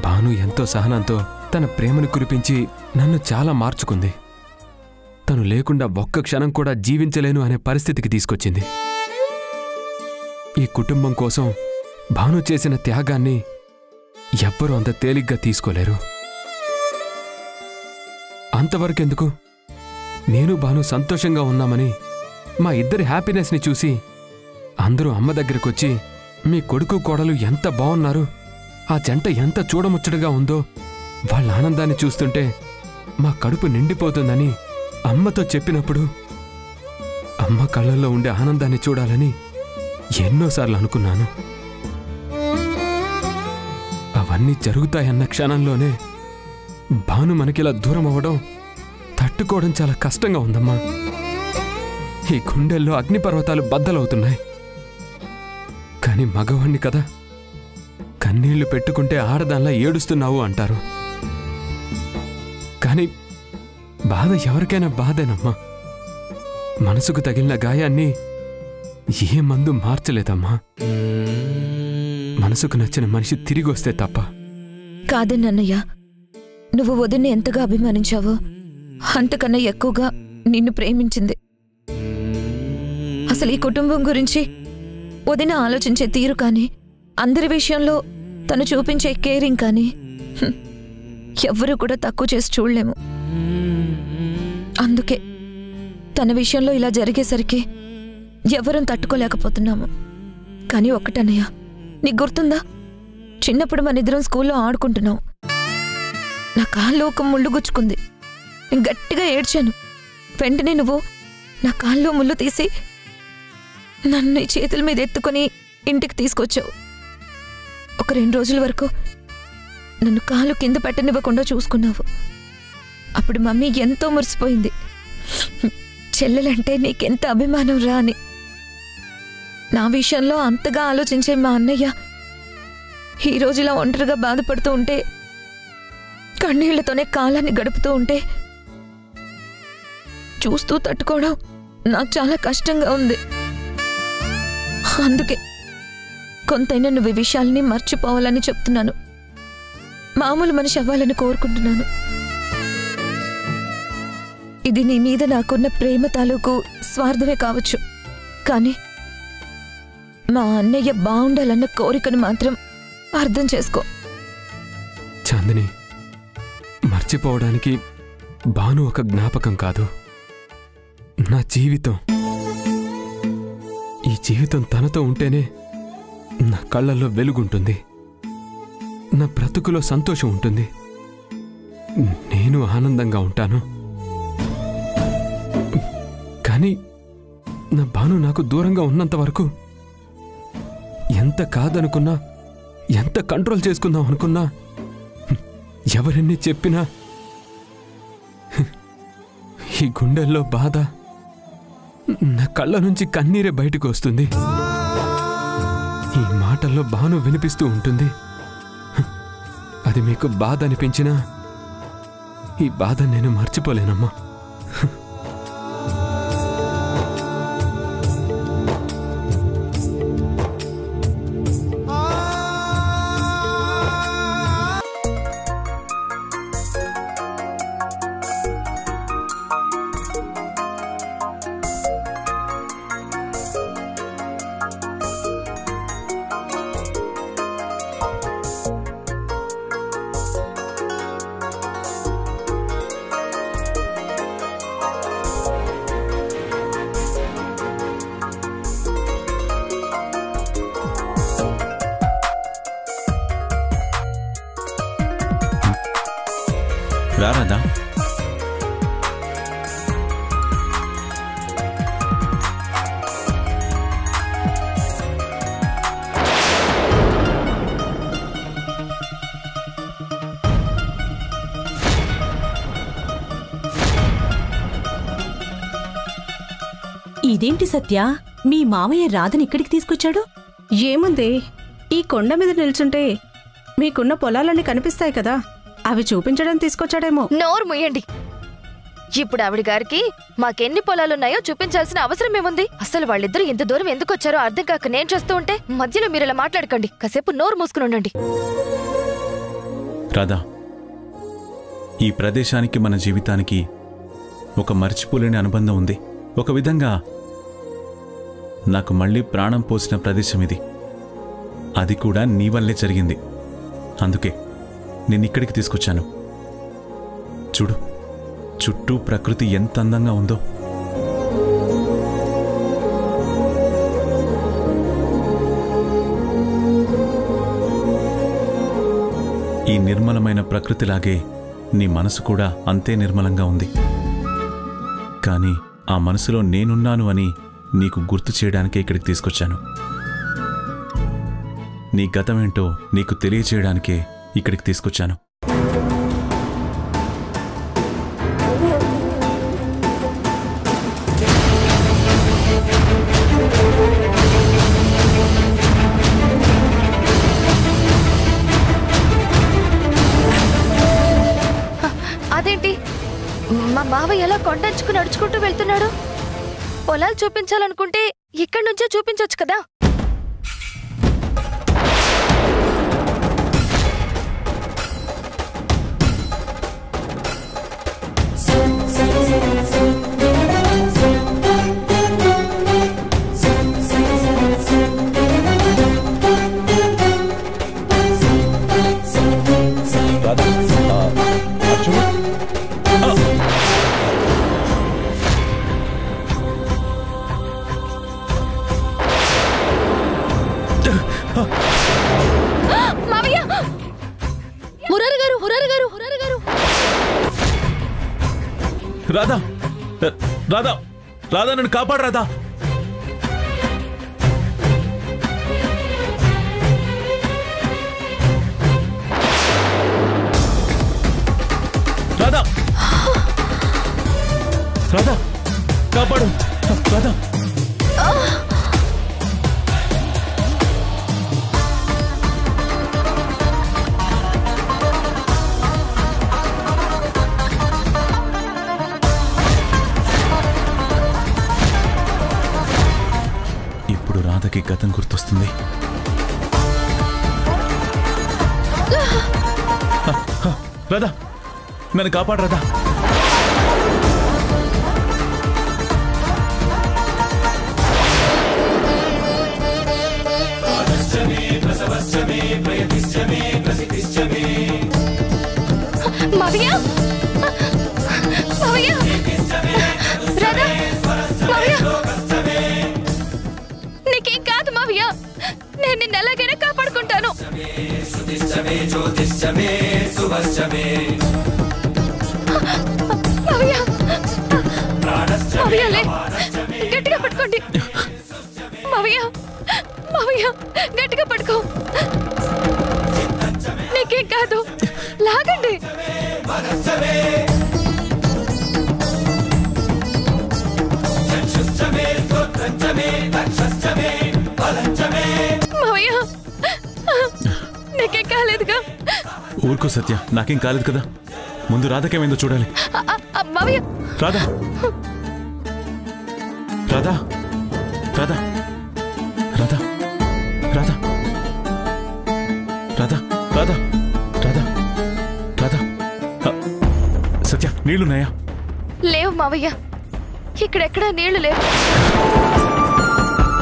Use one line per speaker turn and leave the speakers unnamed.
భాను ఎంతో సహనంతో తన ప్రేమను కురిపించి నన్ను చాలా మార్చుకుంది. తను లేకుండా ఒక్క క్షణం కూడా జీవించలేను అనే పరిస్థితికి తీసుకొచ్చింది. ఈ కుటుంబం కోసం భాను చేసిన త్యాగాన్ని ఎవ్వరూ అంత తేలిగ్గా తీసుకోలేరు. అంతవరకెందుకు, నేను భాను సంతోషంగా ఉన్నామని మా ఇద్దరి హ్యాపీనెస్ని చూసి అందరూ అమ్మ దగ్గరకొచ్చి మీ కొడుకు కోడలు ఎంత బాగున్నారు, ఆ జంట ఎంత చూడముచ్చటగా ఉందో, వాళ్ళ ఆనందాన్ని చూస్తుంటే మా కడుపు నిండిపోతుందని అమ్మతో చెప్పినప్పుడు అమ్మ కళ్ళల్లో ఉండే ఆనందాన్ని చూడాలని ఎన్నోసార్లు అనుకున్నాను. అవన్నీ జరుగుతాయన్న క్షణంలోనే భాను మనకిలా దూరం అవ్వడం తట్టుకోవడం చాలా కష్టంగా ఉందమ్మా. ఈ గుండెల్లో అగ్నిపర్వతాలు బద్దలవుతున్నాయి. కానీ మగవాణ్ణి కదా, కన్నీళ్లు పెట్టుకుంటే ఆడదాన్లా ఏడుస్తున్నావు అంటారు. కానీ బాధ ఎవరికైనా బాధేనమ్మా. మనసుకు తగిలిన గాయాన్ని ఏ మందు మార్చలేదమ్మా. మనసుకు నచ్చిన మనిషి తిరిగి వస్తే తప్ప.
కాదన్నయ్య, నువ్వు వదిన్ని ఎంతగా అభిమానించావో అంతకన్నా ఎక్కువగా నిన్ను ప్రేమించింది. అసలు ఈ కుటుంబం గురించి వదిన ఆలోచించే తీరు కానీ, అందరి విషయంలో తను చూపించే కేరింగ్ కానీ ఎవ్వరూ కూడా తక్కువ చేసి చూడలేము. అందుకే తన విషయంలో ఇలా జరిగేసరికి ఎవరూ తట్టుకోలేకపోతున్నాము. కానీ ఒక్కటన్నయ్య, నీకు గుర్తుందా, చిన్నప్పుడు మనిద్దరం స్కూల్లో ఆడుకుంటున్నాం. నా కాళ్ళు ఒక ముళ్ళు గుచ్చుకుంది. నేను గట్టిగా ఏడ్చాను. వెంటనే నువ్వు నా కాళ్ళు ముళ్ళు తీసి నన్ను చేతుల మీద ఎత్తుకొని ఇంటికి తీసుకొచ్చావు. ఒక 2 రోజుల వరకు నన్ను కాలు కింద పెట్టనివ్వకుండా చూసుకున్నావు. అప్పుడు మమ్మీ ఎంతో మురిసిపోయింది. చెల్లెలంటే నీకెంత అభిమానం రా అని. నా విషయంలో అంతగా ఆలోచించే మా అన్నయ్య ఈ రోజులా ఒంటరిగా బాధపడుతూ ఉంటే, కన్నీళ్లతోనే కాలాన్ని గడుపుతూ ఉంటే చూస్తూ తట్టుకోవడం నాకు చాలా కష్టంగా ఉంది. అందుకే కొంతైనా నువ్వు ఈ విషయాల్ని మర్చిపోవాలని చెప్తున్నాను. మామూలు మనిషి అవ్వాలని కోరుకుంటున్నాను. ఇది నీ మీద నాకున్న ప్రేమ తాలూకు స్వార్థమే కావచ్చు, కానీ మా అన్నయ్య బాగుండాలన్న కోరికను మాత్రం అర్థం చేసుకో.
చాందిని, మర్చిపోవడానికి భాను ఒక జ్ఞాపకం కాదు, నా జీవితం. ఈ జీవితం తనతో ఉంటేనే నా కళ్ళల్లో వెలుగుంటుంది, నా బ్రతుకులో సంతోషం ఉంటుంది, నేను ఆనందంగా ఉంటాను. కానీ నా భాను నాకు దూరంగా ఉన్నంత వరకు ఎంత కాదనుకున్నా, ఎంత కంట్రోల్ చేసుకుందాం అనుకున్నా, ఎవరెన్ని చెప్పినా ఈ గుండెల్లో బాధ, నా కళ్ళ నుంచి కన్నీరే బయటకు వస్తుంది. ఈ మాటల్లో భాను వినిపిస్తూ ఉంటుంది. అది మీకు బాధ అనిపించినా ఈ బాధ నేను మర్చిపోలేనమ్మా.
రారాదా?
ఇదేంటి సత్య, మీ మామయ్య రాధని ఇక్కడికి తీసుకొచ్చాడు?
ఏముంది, ఈ కొండ మీద నిల్చుంటే మీకున్న పొలాలన్నీ కనిపిస్తాయి కదా, అవి చూపించడం తీసుకొచ్చాడేమో.
నోరు ముయ్యండి.
ఇప్పుడు ఆవిడ గారికి మాకెన్ని పొలాలున్నాయో చూపించాల్సిన అవసరం ఏముంది? అసలు వాళ్ళిద్దరూ ఇంత దూరం ఎందుకు వచ్చారో అర్థం కాక నేను చేస్తూ ఉంటే మధ్యలో మీరు ఇలా మాట్లాడకండి. కాసేపు నోరు మూసుకుని ఉండండి.
రాధా, ఈ ప్రదేశానికి మన జీవితానికి ఒక మర్చిపోలేని అనుబంధం ఉంది. ఒక విధంగా నాకు మళ్ళీ ప్రాణం పోసిన ప్రదేశం ఇది. అది కూడా నీ వల్లే జరిగింది. అందుకే నేనిక్కడికి తీసుకొచ్చాను. చూడు, చుట్టూ ప్రకృతి ఎంత అందంగా ఉందో. ఈ నిర్మలమైన ప్రకృతిలాగే నీ మనసు కూడా అంతే నిర్మలంగా ఉంది. కానీ ఆ మనసులో నేనున్నాను అని నీకు గుర్తు చేయడానికే ఇక్కడికి తీసుకొచ్చాను. నీ గతమేంటో నీకు తెలియచేయడానికే ఇక్కడికి తీసుకొచ్చాను.
అదేంటి మా మావయ్య ఎలా కొండంచుకు నడుచుకుంటూ వెళ్తున్నాడు? పొలాలు చూపించాలనుకుంటే ఇక్కడి నుంచే చూపించొచ్చు కదా. మావయ్య! మురారి గారు, మురారి గారు, మురారి గారు!
రాధా, రాధా, రాధా, నన్ను కాపాడు రాధా. రాధా, రాధా, కాపాడు రాధా. ఇప్పుడు రాధకి గతం గుర్తొస్తుంది. రాధా, నన్ను కాపాడు రాధా.
మావయ్య! మావయ్య! రాధా! మావయ్య! నీకేం కాదు మావయ్య, నేను నిన్ను ఎలాగైనా కాపాడుకుంటాను. మావయ్య! మావయ్య, లే, గట్టిగా పట్టుకోండి. మావయ్య! మావయ్య, గట్టిగా పట్టుకో. నీకేం కాదు, లాగండి. మావయ్య, నీకేం కాలేదుగా?
ఊరుకో సత్య, నాకేం కాలేదు కదా. ముందు రాధకేమైందో చూడాలి.
మావయ్య!
రాధా, రాధా, రాధా, రాధా, రాధా, రాధా, రాధా, రాధా, రాధా. సత్య, నీళ్లున్నాయా?
లేవు మావయ్య, ఇక్కడెక్కడా నీళ్లు లేవు.